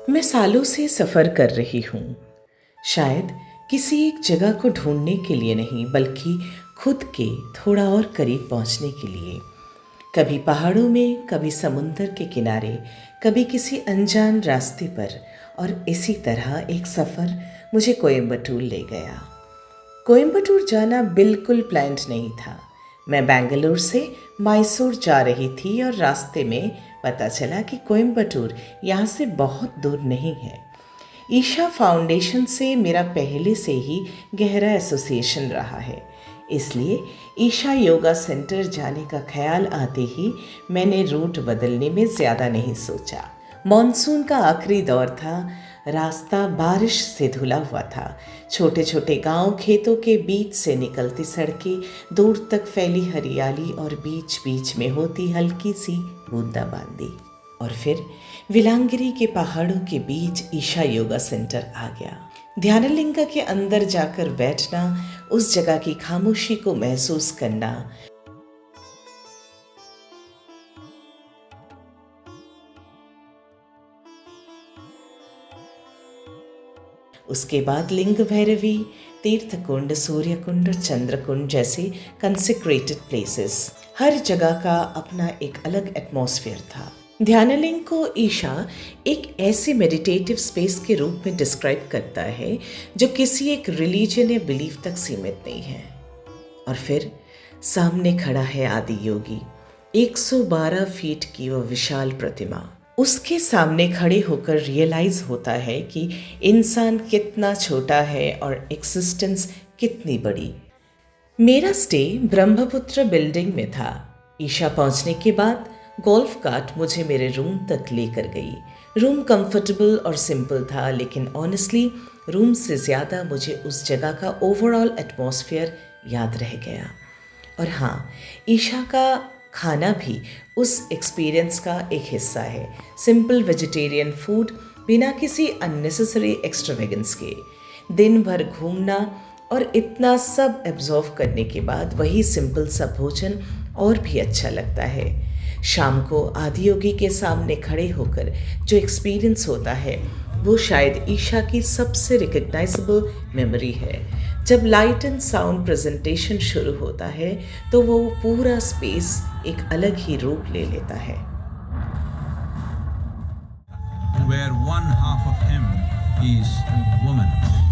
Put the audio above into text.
मैं सालों से सफ़र कर रही हूँ, शायद किसी एक जगह को ढूंढने के लिए नहीं, बल्कि खुद के थोड़ा और करीब पहुँचने के लिए। कभी पहाड़ों में, कभी समुंदर के किनारे, कभी किसी अनजान रास्ते पर, और इसी तरह एक सफ़र मुझे कोयम्बटूर ले गया। कोयम्बटूर जाना बिल्कुल प्लान्ड नहीं था। मैं बेंगलुरु से मैसूर जा रही थी और रास्ते में पता चला कि कोयम्बटूर यहाँ से बहुत दूर नहीं है। ईशा फाउंडेशन से मेरा पहले से ही गहरा एसोसिएशन रहा है, इसलिए ईशा योगा सेंटर जाने का ख्याल आते ही मैंने रूट बदलने में ज़्यादा नहीं सोचा। मॉनसून का आखिरी दौर था, रास्ता बारिश से धुला हुआ था। छोटे छोटे गांव, खेतों के बीच से निकलती सड़कें, दूर तक फैली हरियाली और बीच बीच में होती हल्की सी बूंदाबांदी। और फिर विलांगिरी के पहाड़ों के बीच ईशा योगा सेंटर आ गया। ध्यानलिंगा के अंदर जाकर बैठना, उस जगह की खामोशी को महसूस करना, उसके बाद लिंग भैरवी, तीर्थकुंड, सूर्यकुंड, चंद्रकुंड जैसे कंसेक्रेटेड प्लेसेस। हर जगह का अपना एक अलग एटमॉस्फेयर था। ध्यानलिंग को ईशा एक ऐसे मेडिटेटिव स्पेस के रूप में डिस्क्राइब करता है जो किसी एक रिलीजन या बिलीफ तक सीमित नहीं है। और फिर सामने खड़ा है आदि योगी, 112 फीट की वो विशाल प्रतिमा। उसके सामने खड़े होकर रियलाइज होता है कि इंसान कितना छोटा है और एक्सिस्टेंस कितनी बड़ी। मेरा स्टे ब्रह्मपुत्र बिल्डिंग में था। ईशा पहुंचने के बाद गोल्फ कार्ट मुझे मेरे रूम तक लेकर गई। रूम कंफर्टेबल और सिंपल था, लेकिन ऑनेस्टली रूम से ज़्यादा मुझे उस जगह का ओवरऑल एटमॉस्फेयर याद रह गया। और हाँ, ईशा का खाना भी उस एक्सपीरियंस का एक हिस्सा है। सिंपल वेजिटेरियन फूड, बिना किसी अननेसेसरी एक्स्ट्रावेगेंस के। दिन भर घूमना और इतना सब एब्जॉर्व करने के बाद वही सिंपल सा भोजन और भी अच्छा लगता है। शाम को आदियोगी के सामने खड़े होकर जो एक्सपीरियंस होता है, वो शायद ईशा की सबसे रिकग्नाइजेबल मेमोरी है। जब लाइट एंड साउंड प्रेजेंटेशन शुरू होता है तो वो पूरा स्पेस एक अलग ही रूप ले लेता है। Where one half of him is woman.